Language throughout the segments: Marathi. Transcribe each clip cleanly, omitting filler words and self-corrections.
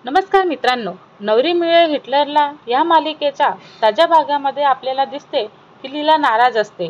नमस्कार मित्रांनो, नवरी मिळे हिटलरला या मालिकेच्या ताज्या भागामध्ये आपल्याला दिसते की लीला नाराज असते.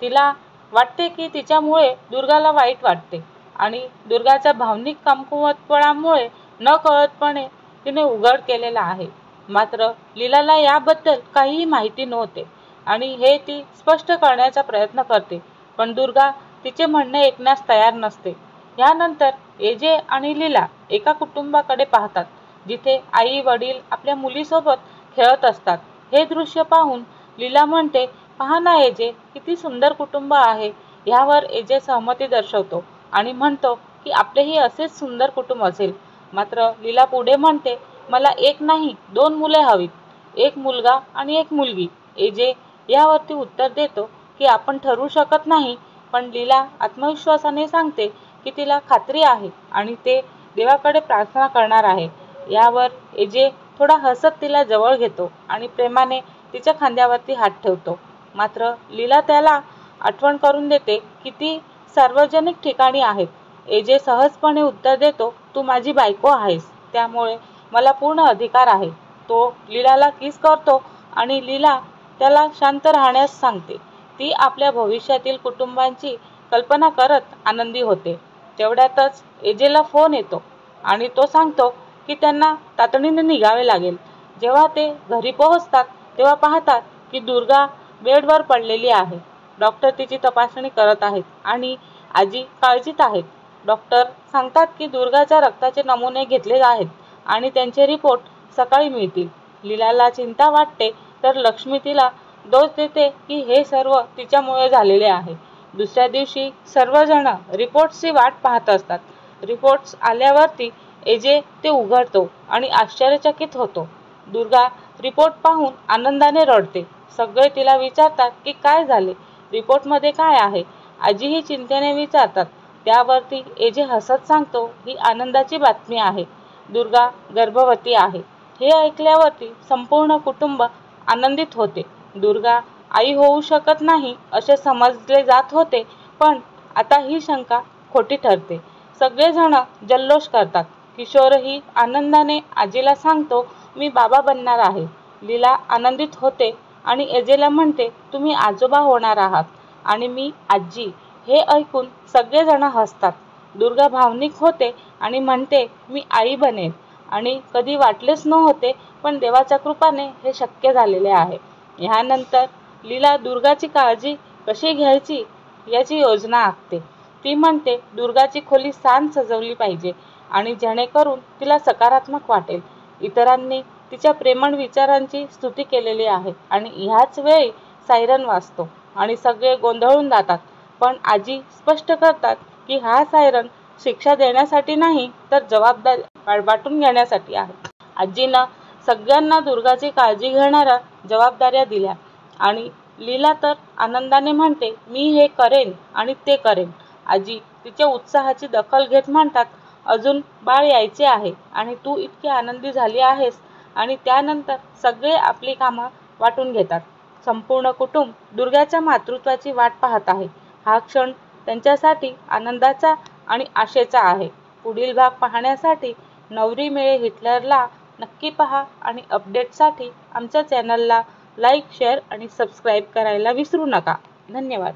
तिला वाटते की तिच्यामुळे दुर्गाला वाईट वाटते आणि दुर्गाच्या भावनिक कमकुवतपणामुळे नकळतपणे तिने उघड केलेला आहे. मात्र लीलाला याबद्दल काहीही माहिती नव्हते आणि हे ती स्पष्ट करण्याचा प्रयत्न करते, पण दुर्गा तिचे म्हणणे ऐकण्यास तयार नसते. यानंतर एजे आणि लीला एका कुटुंबाकडे पाहतात जिथे आई वडील आपल्या मुलीसोबत खेळत असतात. हे दृश्य पाहून लीला म्हणते, "पहा ना एजे, किती सुंदर कुटुंब आहे." यावर एजे सहमती दर्शवतो आणि म्हणतो की आपलेही असेच सुंदर कुटुंब असेल. मात्र लीला पुढे म्हणते, "मला एक नाही 2 मुले हवीत, एक मुलगा आणि एक मुलगी." एजे यावरती उत्तर देतो की आपण ठरवू शकत नाही, पण लीला आत्मविश्वासाने सांगते की तिला खात्री आहे आणि ते देवाकडे प्रार्थना करणार आहे. यावर एजे थोडा हसत तिला जवळ घेतो आणि प्रेमाने तिच्या खांद्यावरती हात ठेवतो. मात्र लीला त्याला आठवण करून देते की ती सार्वजनिक ठिकाणी आहेत. एजे सहजपणे उत्तर देतो, "तू माझी बायको आहेस, त्यामुळे मला पूर्ण अधिकार आहे." तो लीलाला किस करतो आणि लीला त्याला शांत राहण्यास सांगते. ती आपल्या भविष्यातील कुटुंबाची कल्पना करत आनंदी होते. तेवढ्यातच एजेला फोन येतो आणि तो सांगतो की त्यांना तातडीने निघावे लागेल. जेव्हा ते घरी पोहोचतात तेव्हा पाहतात की दुर्गा बेडवर पडलेली आहे. डॉक्टर तिची तपासणी करत आहेत आणि आजी काळजीत आहेत. डॉक्टर सांगतात की दुर्गाच्या रक्ताचे नमुने घेतले आहेत आणि त्यांचे रिपोर्ट सकाळी मिळतील. लीलाला चिंता वाटते तर लक्ष्मी तिला दोष देते की हे सर्व तिच्यामुळे झालेले आहे. दुसऱ्या दिवशी सर्वजण रिपोर्ट्सची वाट पाहत असतात. रिपोर्ट्स आल्यावरती एजे ते उघडतो आणि आश्चर्यचकित होतो. दुर्गा रिपोर्ट पाहून आनंदाने रडते. सगळे तिला विचारतात की काय झाले, रिपोर्टमध्ये काय आहे. आजीही चिंतेने विचारतात. त्यावरती एजे हसत सांगतो, ही आनंदाची बातमी आहे, दुर्गा गर्भवती आहे. हे ऐकल्यावरती संपूर्ण कुटुंब आनंदित होते. दुर्गा आई होऊ शकत नाही असे समजले जात होते, पण आता ही शंका खोटी ठरते. सगळेजण जल्लोष करतात. किशोरही आनंदाने आजीला सांगतो, मी बाबा बनणार आहे. लीला आनंदित होते आणि एजेला म्हणते, तुम्ही आजोबा होणार आहात आणि मी आजी. हे ऐकून सगळेजण हसतात. दुर्गा भावनिक होते आणि म्हणते, मी आई बनेन आणि कधी वाटलेच नव्हते, पण देवाच्या कृपाने हे शक्य झालेले आहे. ह्यानंतर लीला दुर्गाची काळजी कशी घ्यायची याची योजना आखते. ती म्हणते, दुर्गाची खोली छान सजवली पाहिजे आणि जेणेकरून तिला सकारात्मक वाटेल. इतरांनी तिच्या प्रेमळ विचारांची स्तुती केलेली आहे आणि ह्याच वेळी सायरन वाजतो आणि सगळे गोंधळून जातात. पण आजी स्पष्ट करतात की हा सायरन शिक्षा देण्यासाठी नाही, तर जबाबदारी वाटून घेण्यासाठी आहे. आजीनं सगळ्यांना दुर्गाची काळजी घेणाऱ्या जबाबदाऱ्या दिल्या आणि लीला तर आनंदाने म्हणते, मी हे करेन आणि ते करेन. आजी तिच्या उत्साहाची दखल घेत म्हणतात, अजून बाळ यायचे आहे आणि तू इतकी आनंदी झाली आहेस. आणि त्यानंतर सगळे आपली कामं वाटून घेतात. संपूर्ण कुटुंब दुर्गाच्या मातृत्वाची वाट पाहत आहे. हा क्षण त्यांच्यासाठी आनंदाचा आणि आशेचा आहे. पुढील भाग पाहण्यासाठी नवरी मिळे हिटलरला नक्की पहा आणि अपडेटसाठी आमच्या चॅनलला लाईक, शेअर आणि सबस्क्राईब करायला विसरू नका. धन्यवाद.